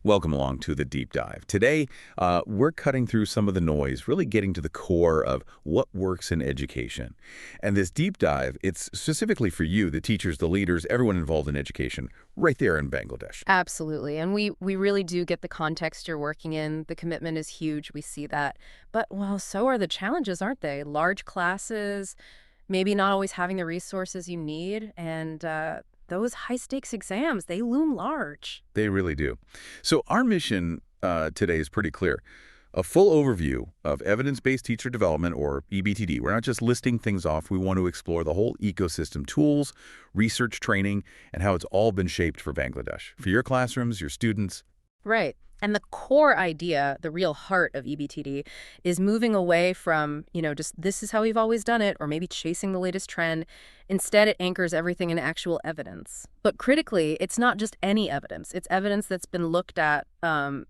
Welcome along to the deep dive. Today, we're cutting through some of the noise, really getting to the core of what works in education. And this deep dive, it's specifically for you, the teachers, the leaders, everyone involved in education, right there in Bangladesh. Absolutely. And we really do get the context you're working in. The commitment is huge. We see that. But, well, so are the challenges, aren't they? Large classes, maybe not always having the resources you need, and those high-stakes exams, they loom large. They really do. So our mission today is pretty clear. A full overview of evidence-based teacher development, or EBTD. We're not just listing things off. We want to explore the whole ecosystem, tools, research, training, and how it's all been shaped for Bangladesh, for your classrooms, your students. Right. And the core idea, the real heart of EBTD, is moving away from, just this is how we've always done it, or maybe chasing the latest trend. Instead, it anchors everything in actual evidence. But critically, it's not just any evidence. It's evidence that's been looked at,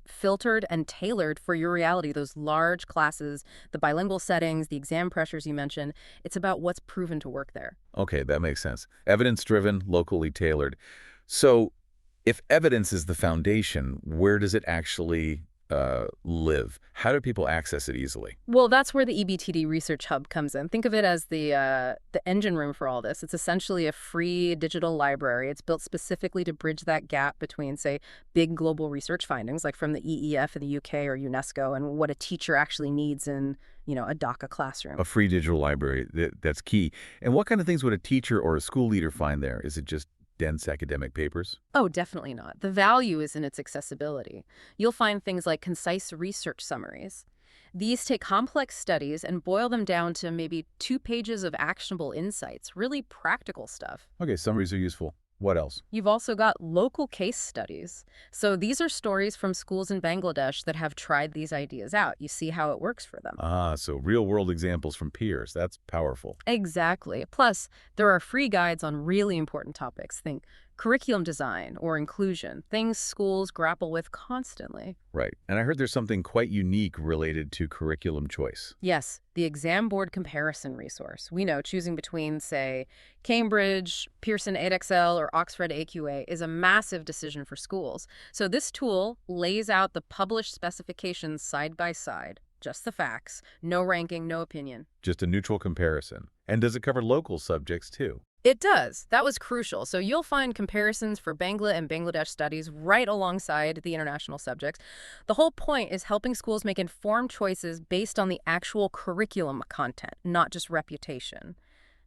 filtered and tailored for your reality, those large classes, the bilingual settings, the exam pressures you mentioned. It's about what's proven to work there. Okay, that makes sense. Evidence-driven, locally tailored. So if evidence is the foundation, where does it actually live? How do people access it easily? Well, that's where the EBTD Research Hub comes in. Think of it as the engine room for all this. It's essentially a free digital library. It's built specifically to bridge that gap between, say, big global research findings, like from the EEF in the UK or UNESCO, and what a teacher actually needs in, a DACA classroom. A free digital library, that's key. And what kind of things would a teacher or a school leader find there? Is it just dense academic papers? Oh, definitely not. The value is in its accessibility. You'll find things like concise research summaries. These take complex studies and boil them down to maybe 2 pages of actionable insights, really practical stuff. Okay, summaries are useful. What else? You've also got local case studies. So these are stories from schools in Bangladesh that have tried these ideas out. You see how it works for them. Ah, so real-world examples from peers. That's powerful. Exactly. Plus, there are free guides on really important topics. Think curriculum design or inclusion, things schools grapple with constantly. Right. And I heard there's something quite unique related to curriculum choice. Yes, the exam board comparison resource. We know choosing between, say, Cambridge, Pearson Edexcel, or Oxford AQA is a massive decision for schools. So this tool lays out the published specifications side by side. Just the facts. No ranking, no opinion. Just a neutral comparison. And does it cover local subjects too? It does. That was crucial. So you'll find comparisons for Bangla and Bangladesh studies right alongside the international subjects. The whole point is helping schools make informed choices based on the actual curriculum content, not just reputation.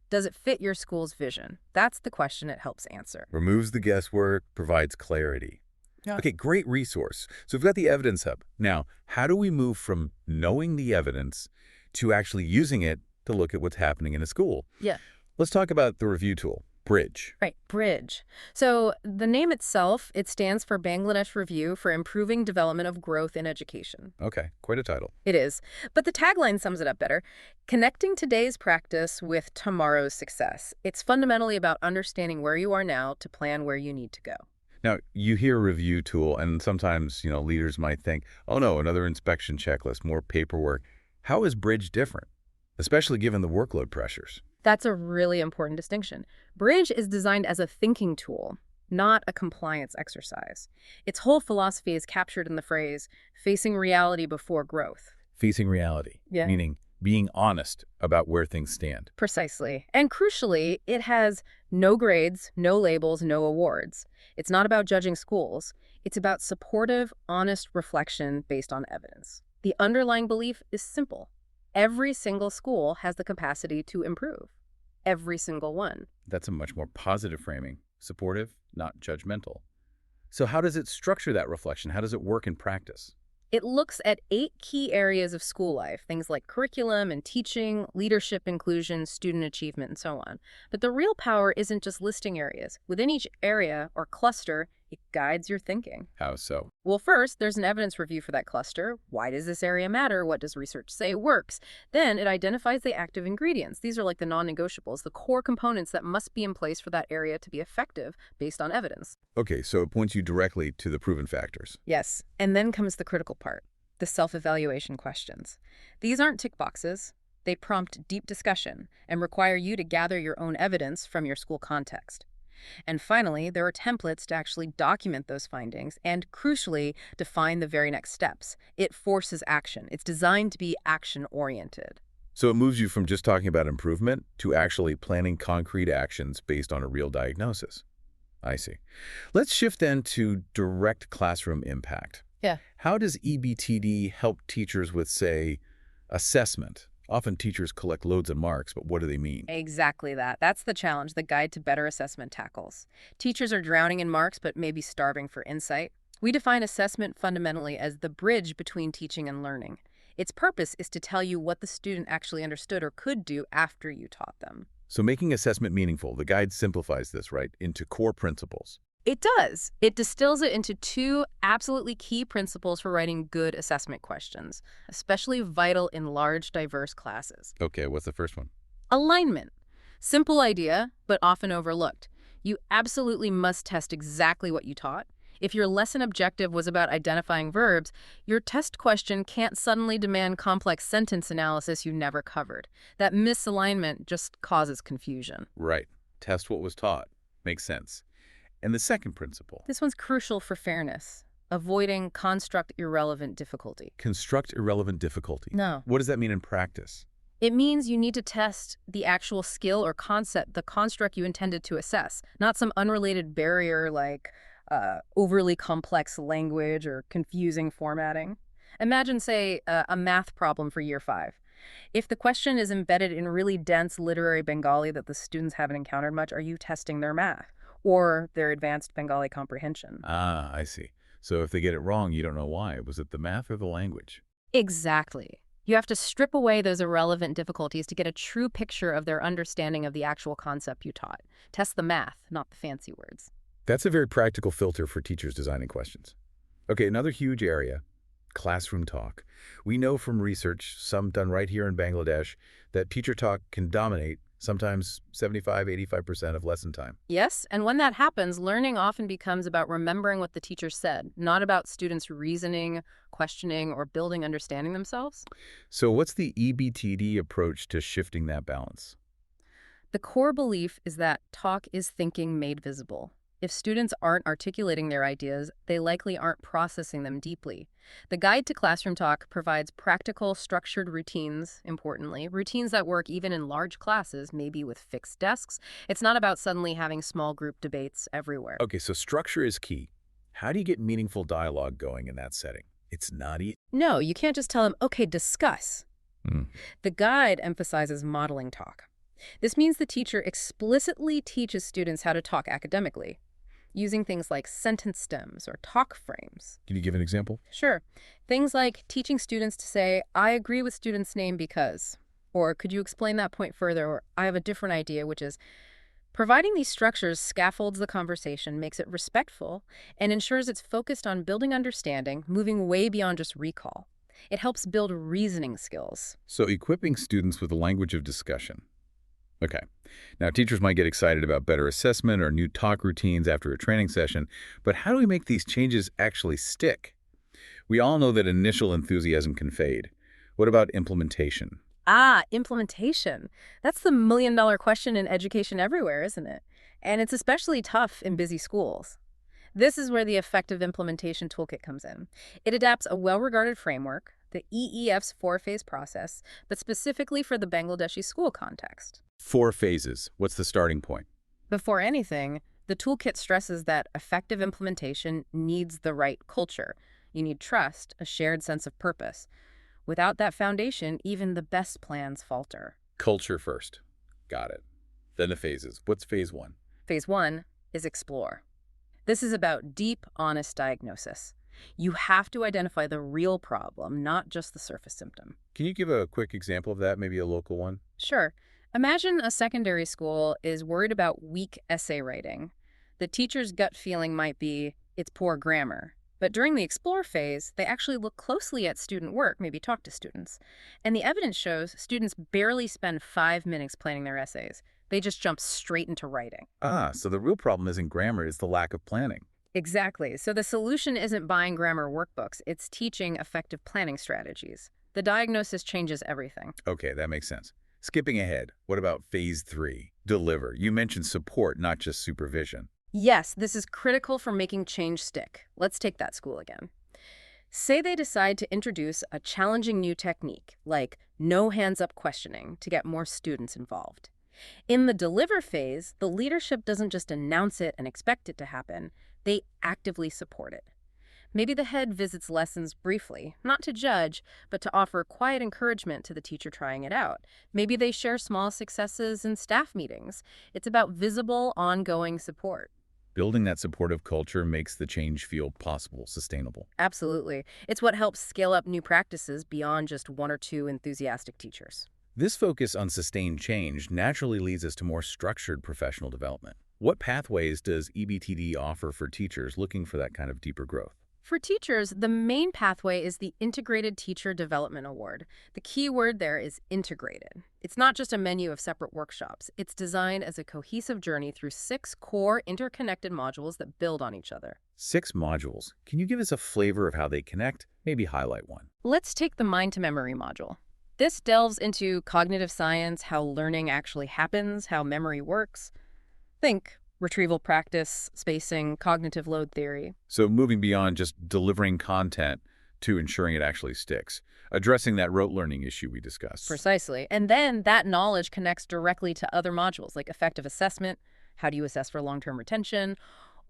Does it fit your school's vision? That's the question it helps answer. Removes the guesswork, provides clarity. Yeah. Okay, great resource. So we've got the Evidence Hub. Now, how do we move from knowing the evidence to actually using it to look at what's happening in a school? Yeah. Let's talk about the review tool, Bridge. Right, Bridge. So the name itself, it stands for Bangladesh Review for Improving Development of Growth in Education. Okay, quite a title. It is. But the tagline sums it up better. Connecting today's practice with tomorrow's success. It's fundamentally about understanding where you are now to plan where you need to go. Now, you hear review tool, and sometimes, leaders might think, oh no, another inspection checklist, more paperwork. How is Bridge different, especially given the workload pressures? That's a really important distinction. Bridge is designed as a thinking tool, not a compliance exercise. Its whole philosophy is captured in the phrase, facing reality before growth. Facing reality, Yeah. meaning being honest about where things stand. Precisely. And crucially, it has no grades, no labels, no awards. It's not about judging schools. It's about supportive, honest reflection based on evidence. The underlying belief is simple. Every single school has the capacity to improve. Every single one. That's a much more positive framing. Supportive, not judgmental. So how does it structure that reflection? How does it work in practice? It looks at 8 key areas of school life, things like curriculum and teaching, leadership, inclusion, student achievement, and so on. But the real power isn't just listing areas. Within each area or cluster, it guides your thinking. How so? Well, first, there's an evidence review for that cluster. Why does this area matter? What does research say works? Then it identifies the active ingredients. These are like the non-negotiables, the core components that must be in place for that area to be effective based on evidence. Okay, so it points you directly to the proven factors. Yes, and then comes the critical part, the self-evaluation questions. These aren't tick boxes. They prompt deep discussion and require you to gather your own evidence from your school context. And finally, there are templates to actually document those findings and, crucially, define the very next steps. It forces action. It's designed to be action-oriented. So it moves you from just talking about improvement to actually planning concrete actions based on a real diagnosis. I see. Let's shift then to direct classroom impact. Yeah. How does EBTD help teachers with, say, assessment? Often teachers collect loads of marks, but what do they mean? Exactly that. That's the challenge the Guide to Better Assessment tackles. Teachers are drowning in marks, but maybe starving for insight. We define assessment fundamentally as the bridge between teaching and learning. Its purpose is to tell you what the student actually understood or could do after you taught them. So making assessment meaningful, the guide simplifies this, right, into core principles. It does. It distills it into two absolutely key principles for writing good assessment questions, especially vital in large, diverse classes. Okay, what's the first one? Alignment. Simple idea, but often overlooked. You absolutely must test exactly what you taught. If your lesson objective was about identifying verbs, your test question can't suddenly demand complex sentence analysis you never covered. That misalignment just causes confusion. Right. Test what was taught. Makes sense. And the second principle, This one's crucial for fairness, avoiding construct-irrelevant difficulty. construct irrelevant difficulty. No. What does that mean in practice? It means you need to test the actual skill or concept, the construct you intended to assess, not some unrelated barrier like overly complex language or confusing formatting. Imagine, say, a math problem for year 5. If the question is embedded in really dense literary Bengali that the students haven't encountered much, are you testing their math or their advanced Bengali comprehension? Ah, I see. So if they get it wrong, you don't know why. Was it the math or the language? Exactly. You have to strip away those irrelevant difficulties to get a true picture of their understanding of the actual concept you taught. Test the math, not the fancy words. That's a very practical filter for teachers designing questions. Okay, another huge area, classroom talk. We know from research, some done right here in Bangladesh, that teacher talk can dominate, sometimes 75–85% of lesson time. Yes, and when that happens, learning often becomes about remembering what the teacher said, not about students reasoning, questioning, or building understanding themselves. So what's the EBTD approach to shifting that balance? The core belief is that talk is thinking made visible. If students aren't articulating their ideas, they likely aren't processing them deeply. The Guide to Classroom Talk provides practical, structured routines, importantly, routines that work even in large classes, maybe with fixed desks. It's not about suddenly having small group debates everywhere. Okay, so structure is key. How do you get meaningful dialogue going in that setting? It's not easy. No, you can't just tell them, okay, discuss. The guide emphasizes modeling talk. This means the teacher explicitly teaches students how to talk academically, using things like sentence stems or talk frames. Can you give an example? Sure. Things like teaching students to say, I agree with student's name because, or could you explain that point further, or I have a different idea, which is providing these structures scaffolds the conversation, makes it respectful, and ensures it's focused on building understanding, moving way beyond just recall. It helps build reasoning skills. So equipping students with the language of discussion. Okay. Now, teachers might get excited about better assessment or new talk routines after a training session, but how do we make these changes actually stick? We all know that initial enthusiasm can fade. What about implementation? Implementation. That's the million-dollar question in education everywhere, isn't it? And it's especially tough in busy schools. This is where the effective implementation toolkit comes in. It adapts a well-regarded framework, the EEF's 4-phase process, but specifically for the Bangladeshi school context. 4 phases. What's the starting point? Before anything, the toolkit stresses that effective implementation needs the right culture. You need trust, a shared sense of purpose. Without that foundation, even the best plans falter. Culture first. Got it. Then the phases. What's phase 1? Phase 1 is explore. This is about deep, honest diagnosis. You have to identify the real problem, not just the surface symptom. Can you give a quick example of that, maybe a local one? Sure. Imagine a secondary school is worried about weak essay writing. The teacher's gut feeling might be, it's poor grammar. But during the explore phase, they actually look closely at student work, maybe talk to students. And the evidence shows students barely spend 5 minutes planning their essays. They just jump straight into writing. So the real problem isn't grammar, it's the lack of planning. Exactly. So the solution isn't buying grammar workbooks, it's teaching effective planning strategies. The diagnosis changes everything. Okay, that makes sense. Skipping ahead, what about phase 3? Deliver. You mentioned support, not just supervision. Yes, this is critical for making change stick. Let's take that school again. Say they decide to introduce a challenging new technique, like no hands-up questioning, to get more students involved. In the deliver phase, the leadership doesn't just announce it and expect it to happen, they actively support it. Maybe the head visits lessons briefly, not to judge, but to offer quiet encouragement to the teacher trying it out. Maybe they share small successes in staff meetings. It's about visible, ongoing support. Building that supportive culture makes the change feel possible, sustainable. Absolutely. It's what helps scale up new practices beyond just one or two enthusiastic teachers. This focus on sustained change naturally leads us to more structured professional development. What pathways does EBTD offer for teachers looking for that kind of deeper growth? For teachers, the main pathway is the Integrated Teacher Development Award. The key word there is integrated. It's not just a menu of separate workshops. It's designed as a cohesive journey through 6 core interconnected modules that build on each other. 6 modules. Can you give us a flavor of how they connect? Maybe highlight one. Let's take the Mind to Memory module. This delves into cognitive science, how learning actually happens, how memory works. Think retrieval practice, spacing, cognitive load theory. So moving beyond just delivering content to ensuring it actually sticks, addressing that rote learning issue we discussed. Precisely. And then that knowledge connects directly to other modules like effective assessment, how do you assess for long-term retention,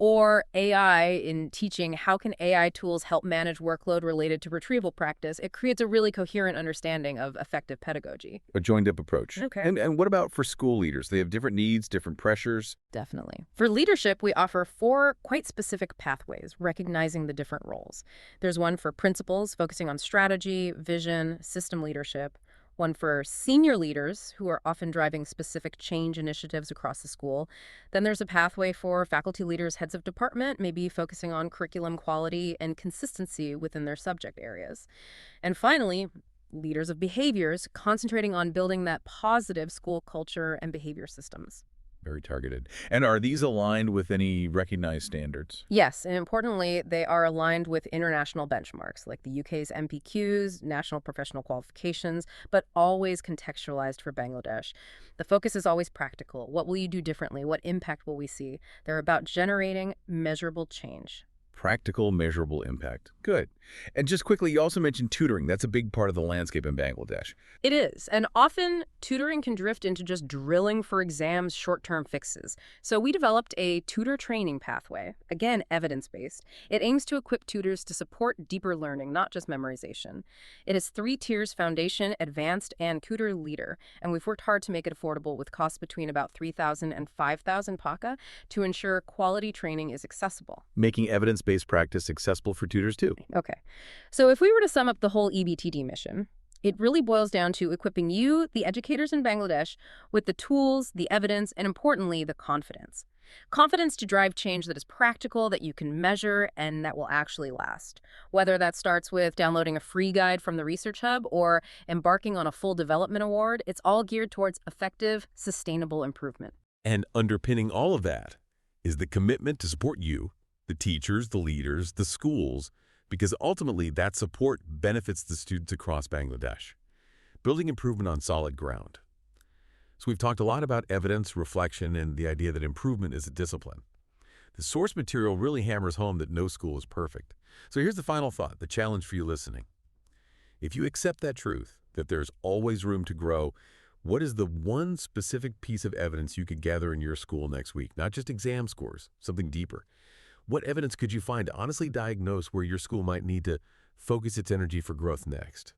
or AI in teaching, how can AI tools help manage workload related to retrieval practice? It creates a really coherent understanding of effective pedagogy. A joined-up approach. Okay. And what about for school leaders? They have different needs, different pressures. Definitely. For leadership, we offer 4 quite specific pathways, recognizing the different roles. There's one for principals, focusing on strategy, vision, system leadership. One for senior leaders, who are often driving specific change initiatives across the school. Then there's a pathway for faculty leaders, heads of department, maybe focusing on curriculum quality and consistency within their subject areas. And finally, leaders of behaviors, concentrating on building that positive school culture and behavior systems. Very targeted. And are these aligned with any recognized standards? Yes, and importantly, they are aligned with international benchmarks like the UK's MPQs, National Professional Qualifications, but always contextualized for Bangladesh. The focus is always practical. What will you do differently? What impact will we see? They're about generating measurable change. Practical, measurable impact. Good. And just quickly, you also mentioned tutoring. That's a big part of the landscape in Bangladesh. It is, and often tutoring can drift into just drilling for exams, short-term fixes. So we developed a tutor training pathway, again, evidence-based. It aims to equip tutors to support deeper learning, not just memorization. It has 3 tiers: foundation, advanced, and tutor leader, and we've worked hard to make it affordable with costs between about 3,000 and 5,000 PACA to ensure quality training is accessible. Making evidence-based practice accessible for tutors, too. Okay. So if we were to sum up the whole EBTD mission, it really boils down to equipping you, the educators in Bangladesh, with the tools, the evidence, and importantly, the confidence. Confidence to drive change that is practical, that you can measure, and that will actually last. Whether that starts with downloading a free guide from the Research Hub or embarking on a full development award, it's all geared towards effective, sustainable improvement. And underpinning all of that is the commitment to support you, the teachers, the leaders, the schools, because ultimately that support benefits the students across Bangladesh, building improvement on solid ground. So we've talked a lot about evidence, reflection, and the idea that improvement is a discipline. The source material really hammers home that no school is perfect. So here's the final thought, the challenge for you listening. If you accept that truth, that there's always room to grow, what is the one specific piece of evidence you could gather in your school next week? Not just exam scores, something deeper. What evidence could you find to honestly diagnose where your school might need to focus its energy for growth next?